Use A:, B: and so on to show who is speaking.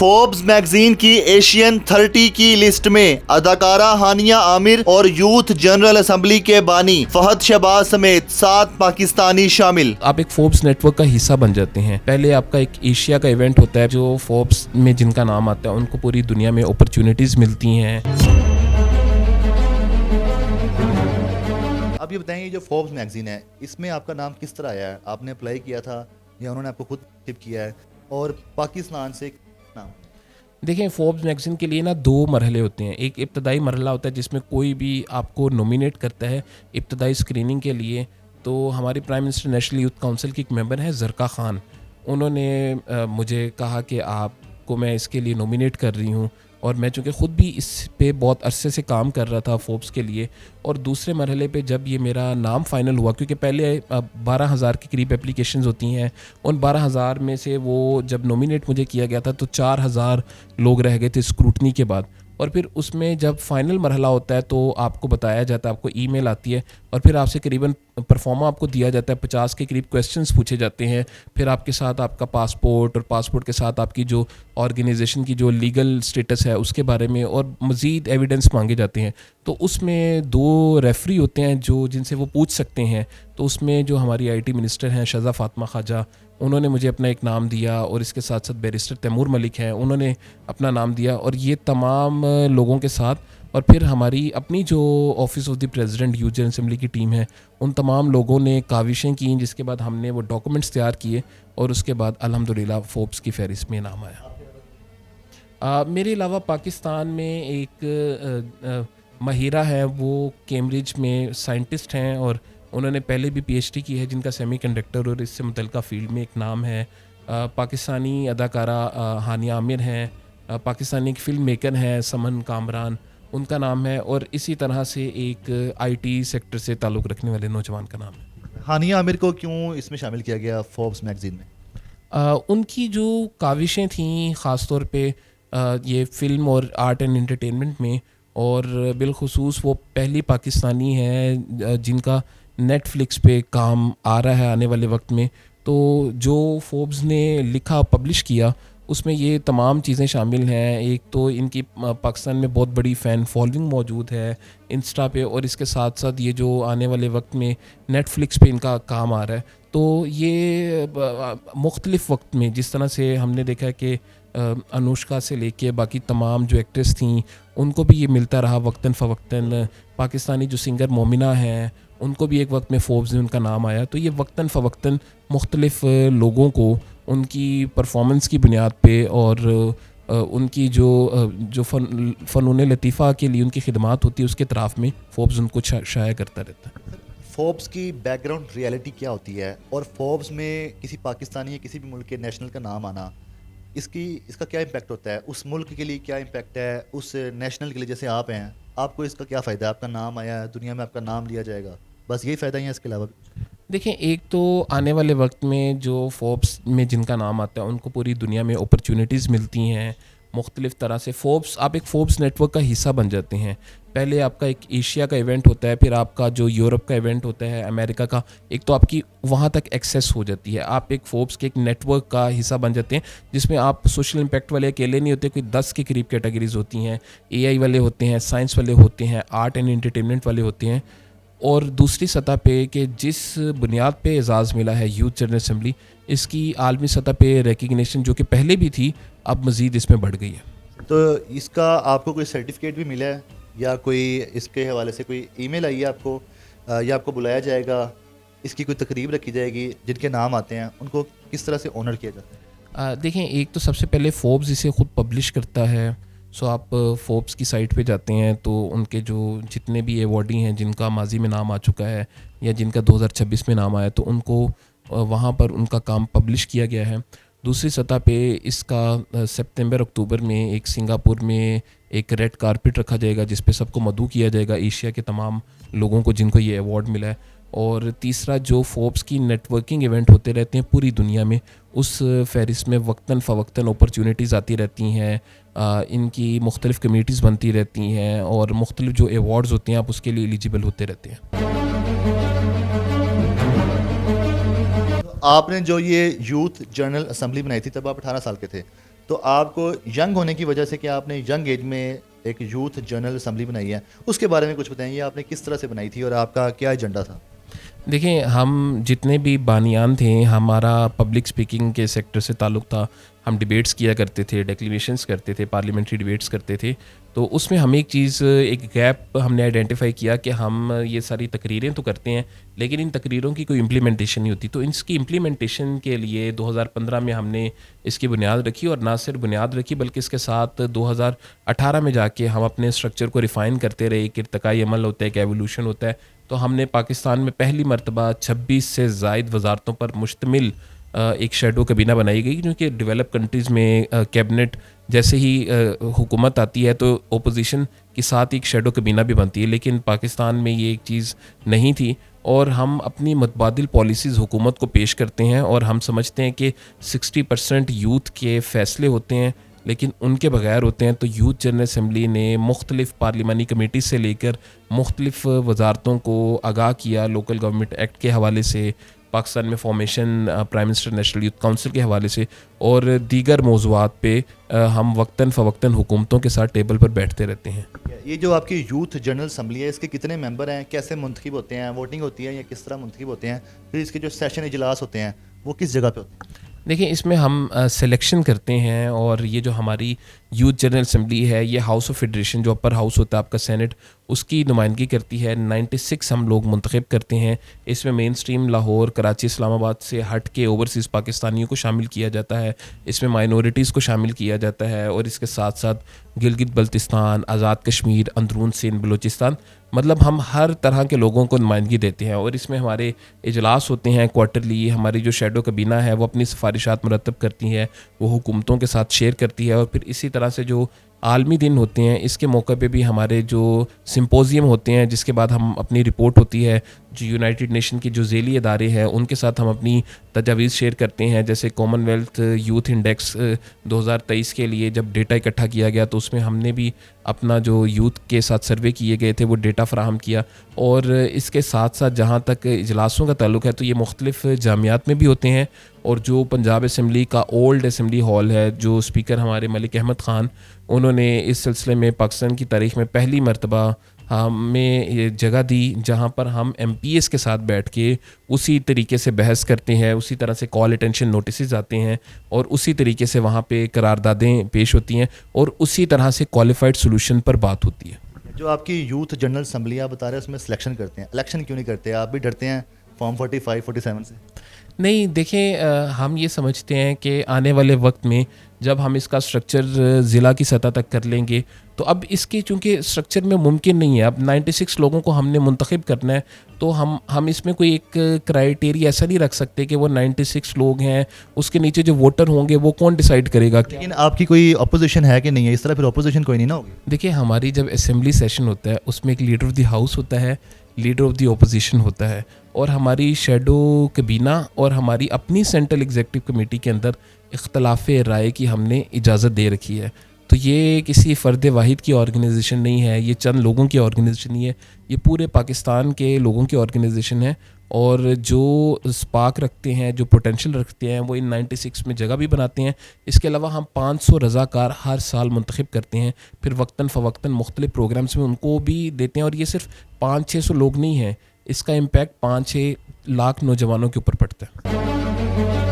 A: Forbes magazine की Asian 30 की list में अदाकारा हानिया आमिर और यूथ जनरल असेंबली के बानी फहद शहबाज समेत 7 पाकिस्तानी शामिल।
B: आप एक फोर्ब्स नेटवर्क का हिस्सा बन जाते हैं। पहले आपका एक एशिया का इवेंट होता है, जो फोर्ब्स में जिनका नाम आता है उनको पूरी दुनिया में अपॉर्चुनिटीज़ मिलती हैं।
A: अब ये बताएं, ये जो फोर्ब्स मैगजीन है इसमें आपका नाम किस तरह आया है? आपने अप्लाई किया था या उन्होंने आपको खुद टिप किया है? और पाकिस्तान से नाम?
B: देखें, फोर्ब्स मैगज़ीन के लिए ना 2 मरहले होते हैं। एक इब्तदाई मरहला होता है जिसमें कोई भी आपको नॉमिनेट करता है इब्तदाई स्क्रीनिंग के लिए। तो हमारी prime minister national youth council की एक मेंबर हैं ज़रका खान, उन्होंने मुझे कहा कि आपको मैं इसके लिए नॉमिनेट कर रही हूँ। और मैं चूँकि ख़ुद भी इस पे बहुत अरसे से काम कर रहा था फोर्ब्स के लिए। और दूसरे मरहले पे जब ये मेरा नाम फ़ाइनल हुआ, क्योंकि पहले 12,000 के करीब एप्लीकेशंस होती हैं, उन 12,000 में से वो जब नॉमिनेट मुझे किया गया था तो 4,000 लोग रह गए थे स्क्रूटनी के बाद। और फिर उसमें जब फ़ाइनल मरहला होता है तो आपको बताया जाता है, आपको ईमेल आती है और फिर आपसे करीबन परफॉर्मा आपको दिया जाता है। 50 के करीब क्वेश्चंस पूछे जाते हैं। फिर आपके साथ आपका पासपोर्ट और पासपोर्ट के साथ आपकी जो ऑर्गेनाइजेशन की जो लीगल स्टेटस है उसके बारे में और मज़ीद एविडेंस मांगे जाते हैं। तो उसमें 2 रेफरी होते हैं जो जिनसे वो पूछ सकते हैं। तो उसमें जो हमारी आईटी मिनिस्टर हैं शहज़ा फातिमा ख्वाजा, उन्होंने मुझे अपना एक नाम दिया और इसके साथ साथ बैरिस्टर तैमूर मलिक हैं, उन्होंने अपना नाम दिया। और ये तमाम लोगों के साथ और फिर हमारी अपनी जो office of the president youth general assembly की टीम है, उन तमाम लोगों ने काविशें की, जिसके बाद हमने वो डॉक्यूमेंट्स तैयार किए और उसके बाद अल्हम्दुलिल्लाह फोर्ब्स की फहरिस्त में नाम आया। मेरे अलावा पाकिस्तान में एक महिरा है, वो कैम्ब्रिज में साइंटिस्ट हैं और उन्होंने पहले भी पीएचडी की है, जिनका सेमीकंडक्टर और इससे मुतल्लिका फील्ड में एक नाम है। पाकिस्तानी अदाकारा हानिया आमिर हैं। पाकिस्तानी एक फ़िल्म मेकर हैं समन कामरान, उनका नाम है। और इसी तरह से एक आईटी सेक्टर से ताल्लुक़ रखने वाले नौजवान का नाम है।
A: हानिया आमिर को क्यों इसमें शामिल किया गया फोर्ब्स मैगजीन में?
B: उनकी जो काविशें थीं ख़ास तौर पे ये फ़िल्म और आर्ट एंड एंटरटेनमेंट में, और बिलखुसूस वो पहली पाकिस्तानी है जिनका नेटफ्लिक्स पे काम आ रहा है आने वाले वक्त में। तो जो फोर्ब्स ने लिखा पब्लिश किया उसमें ये तमाम चीज़ें शामिल हैं। एक तो इनकी पाकिस्तान में बहुत बड़ी फ़ैन फॉलोइंग मौजूद है इंस्टा पे, और इसके साथ साथ ये जो आने वाले वक्त में नेटफ्लिक्स पे इनका काम आ रहा है। तो ये मुख्तलिफ़ वक्त में जिस तरह से हमने देखा है कि अनुष्का से लेके बाकी तमाम जो एक्ट्रेस थीं उनको भी ये मिलता रहा वक्तन फ़वक्तन। पाकिस्तानी जो सिंगर मोमिना हैं उनको भी एक वक्त में फोर्ब्स में उनका नाम आया। तो ये वक्तन फ़वक्तन मुख्तलिफ़ लोगों को उनकी परफॉर्मेंस की बुनियाद पे और उनकी जो फ़नून लतीफ़ा के लिए उनकी खिदमात होती है उसके तराफ में फोर्ब्स उनको शाया करता रहता है।
A: फोर्ब्स की बैकग्राउंड रियलिटी क्या होती है और फोर्ब्स में किसी पाकिस्तानी या किसी भी मुल्क के नेशनल का नाम आना, इसका क्या इम्पैक्ट होता है? उस मुल्क के लिए क्या इम्पैक्ट है? उस नेशनल के लिए, जैसे आप हैं, आपको इसका क्या फ़ायदा है? आपका नाम आया है, दुनिया में आपका नाम लिया जाएगा, बस यही फ़ायदा ही है, इसके अलावा?
B: देखें, एक तो आने वाले वक्त में जो फोर्ब्स में जिनका नाम आता है उनको पूरी दुनिया में अपॉर्चुनिटीज़ मिलती हैं मुख्तलिफ़ तरह से। आप एक फोर्ब्स नेटवर्क का हिस्सा बन जाते हैं। पहले आपका एक एशिया का इवेंट होता है, फिर आपका जो यूरोप का इवेंट होता है, अमेरिका का, एक तो आपकी वहाँ तक एक्सेस हो जाती है। आप एक फोर्ब्स के एक नेटवर्क का हिस्सा बन जाते हैं जिसमें आप सोशल इम्पैक्ट वाले अकेले नहीं होते, कोई 10 के करीब कैटेगरीज होती हैं। एआई वाले होते हैं, साइंस वाले होते हैं, आर्ट एंड एंटरटेनमेंट वाले होते हैं। और दूसरी सतह पे कि जिस बुनियाद पे एजाज़ मिला है यूथ जनरल असेंबली, इसकी आलमी सतह पे रिकग्निशन जो कि पहले भी थी अब मज़ीद इसमें बढ़ गई है।
A: तो इसका आपको कोई सर्टिफिकेट भी मिला है या कोई इसके हवाले से कोई ईमेल आई है आपको, या आपको बुलाया जाएगा, इसकी कोई तकरीब रखी जाएगी, जिनके नाम आते हैं उनको किस तरह से ऑनर किया जाता है?
B: देखें, एक तो सबसे पहले फोर्ब्स इसे ख़ुद पब्लिश करता है। सो आप फोर्ब्स की साइट पे जाते हैं तो उनके जो जितने भी अवॉर्डी हैं जिनका माजी में नाम आ चुका है या जिनका 2026 में नाम आया, तो उनको वहाँ पर उनका काम पब्लिश किया गया है। दूसरी सतह पे इसका सितंबर अक्टूबर में एक सिंगापुर में एक रेड कारपेट रखा जाएगा जिस पे सबको मदऊ किया जाएगा, एशिया के तमाम लोगों को जिनको ये अवार्ड मिला है। और तीसरा, जो फोर्ब्स की नेटवर्किंग इवेंट होते रहते हैं पूरी दुनिया में, उस फहरिस्त में वक्तन फ़वक्तन अपॉर्चुनिटीज़ आती रहती हैं। इनकी मुख्तलिफ़ कम्यूनिटीज़ बनती रहती हैं और मुख्तलिफ़ जो अवार्ड्स होते हैं आप उसके लिए एलिजिबल होते रहते हैं।
A: आपने जो ये यूथ जनरल असेंबली बनाई थी तब आप 18 साल के थे, तो आपको यंग होने की वजह से कि आपने यंग एज में एक यूथ जनरल असम्बली बनाई है, उसके बारे में कुछ बताइए, आपने किस तरह से बनाई थी और आपका क्या एजेंडा था?
B: देखिए, हम जितने भी बानियान थे, हमारा पब्लिक स्पीकिंग के सेक्टर से ताल्लुक़ था। हम डिबेट्स किया करते थे, डिक्लेरेशंस करते थे, पार्लियामेंट्री डिबेट्स करते थे। तो उसमें हम एक गैप हमने आइडेंटिफाई किया कि हम ये सारी तकरीरें तो करते हैं, लेकिन इन तकरीरों की कोई इम्प्लीमेंटेशन नहीं होती। तो इसकी इम्प्लीमेंटेशन के लिए 2015 में हमने इसकी बुनियाद रखी, और ना सिर्फ बुनियाद रखी बल्कि इसके साथ 2018 में जाके हम अपने स्ट्रक्चर को रिफ़ाइन करते रहे। एक इर्तिकाई अमल होता है, एक एवोल्यूशन होता है। तो हमने पाकिस्तान में पहली मरतबा 26 से ज़ायद वजारतों पर मुश्तमिल एक शैडो कबीना बनाई गई, क्योंकि डेवलप कंट्रीज़ में कैबिनेट जैसे ही हुकूमत आती है तो ओपोजिशन के साथ एक शैडो कबीना भी बनती है, लेकिन पाकिस्तान में ये एक चीज़ नहीं थी। और हम अपनी मुतबादिल पॉलिसीज़ हुकूमत को पेश करते हैं, और हम समझते हैं कि 60% यूथ के फ़ैसले होते हैं लेकिन उनके बगैर होते हैं। तो यूथ जनरल असम्बली ने मुख्तलिफ़ पार्लिमानी कमेटी से लेकर मुख्तलिफ़ वजारतों को आगाह किया, लोकल गवर्नमेंट एक्ट के हवाले से, पाकिस्तान में formation prime minister national youth council के हवाले से, और दीगर मौज़ूआत पे हम वक्तन फ़वक्तन हुकूमतों के साथ टेबल पर बैठते रहते हैं।
A: ये जो आपकी यूथ जनरल असम्बली है, इसके कितने मेंबर हैं, कैसे मुंतखब होते हैं, वोटिंग होती है या किस तरह मुंतखब होते हैं, फिर इसके जो सेशन इजलास होते हैं वो किस जगह पे होते हैं?
B: देखिए, इसमें हम सिलेक्शन करते हैं, और ये जो हमारी यूथ जनरल असम्बली है, ये हाउस ऑफ फेडरेशन जो अपर हाउस होता है आपका सेनेट, उसकी नुमाइंदगी करती है। 96 हम लोग मुंतखब करते हैं। इसमें मेन स्ट्रीम लाहौर, कराची, इस्लामाबाद से हट के ओवरसीज़ पाकिस्तानियों को शामिल किया जाता है, इसमें माइनॉरिटीज़ को शामिल किया जाता है, और इसके साथ साथ गिलगित बल्तिस्तान, आज़ाद कश्मीर, अंदरून सिंध, बलूचिस्तान, मतलब हम हर तरह के लोगों को नुमाइंदगी देते हैं। और इसमें हमारे इजलास होते हैं क्वार्टरली। हमारी जो शैडो कबीना है वो अपनी सिफारिशात मुरतब करती है, वो हुकूमतों के साथ शेयर करती है। और फिर इसी तरह से जो आलमी दिन होते हैं, इसके मौके पे भी हमारे जो सिंपोजियम होते हैं, जिसके बाद हम अपनी रिपोर्ट होती है, जो यूनाइटेड नेशन के जो ज़ेली इदारे हैं उनके साथ हम अपनी तजावीज़ शेयर करते हैं। जैसे कॉमनवेल्थ यूथ इंडेक्स 2023 के लिए जब डेटा इकट्ठा किया गया, तो उसमें हमने भी अपना जो यूथ के साथ सर्वे किए गए थे वो डेटा फ़राहम किया। और इसके साथ साथ जहाँ तक इजलासों का ताल्लुक़ है, तो ये मुख्तलिफ़ जामियात में भी होते हैं। और जो पंजाब असम्बली का ओल्ड असम्बली हॉल है, जो स्पीकर हमारे मलिक अहमद ख़ान, उन्होंने इस सिलसिले में पाकिस्तान की तारीख़ में पहली मरतबा हमें ये जगह दी, जहाँ पर हम MPs के साथ बैठ के उसी तरीके से बहस करते हैं, उसी तरह से कॉल अटेंशन नोटिस आते हैं, और उसी तरीके से वहाँ पे करारदादें पेश होती हैं, और उसी तरह से क्वालिफाइड सोल्यूशन पर बात होती है।
A: जो आपकी यूथ जनरल असम्बली आप बता रहे हैं, उसमें सिलेक्शन करते हैं, इलेक्शन क्यों नहीं करते? आप भी डरते हैं फॉर्म 45, 47 से?
B: नहीं, देखें, हम ये समझते हैं कि आने वाले वक्त में जब हम इसका स्ट्रक्चर ज़िला की सतह तक कर लेंगे, तो अब इसके चूँकि स्ट्रक्चर में मुमकिन नहीं है, अब 96 लोगों को हमने मुंतखब करना है, तो हम इसमें कोई एक क्राइटेरिया ऐसा नहीं रख सकते कि वो 96 लोग हैं, उसके नीचे जो वोटर होंगे वो कौन डिसाइड करेगा।
A: लेकिन आपकी कोई अपोजिशन है कि नहीं है? इस तरह फिर अपोजिशन कोई नहीं ना होगी।
B: देखिए, हमारी जब असेंबली सेशन होता है, उसमें एक लीडर ऑफ द हाउस होता है, लीडर ऑफ द ओपोजिशन होता है, और हमारी शैडो कबीना और हमारी अपनी सेंट्रल एग्जीक्यूटिव कमेटी के अंदर इख्तलाफ राय की हमने इजाज़त दे रखी है। तो ये किसी फ़र्द वाहिद की ऑर्गेनाइजेशन नहीं है, ये चंद लोगों की ऑर्गेनाइजेशन नहीं है, ये पूरे पाकिस्तान के लोगों की ऑर्गेनाइजेशन है। और जो स्पार्क रखते हैं, जो पोटेंशियल रखते हैं, वो इन 96 में जगह भी बनाते हैं। इसके अलावा हम 500 रज़ाकार हर साल मुंतखब करते हैं, फिर वक्तन फ़वक्तन मुख्तलिफ़ प्रोग्राम्स में उनको भी देते हैं। और ये सिर्फ 500-600 लोग नहीं हैं, इसका इम्पैक्ट 5-6 लाख नौजवानों के ऊपर पड़ता है।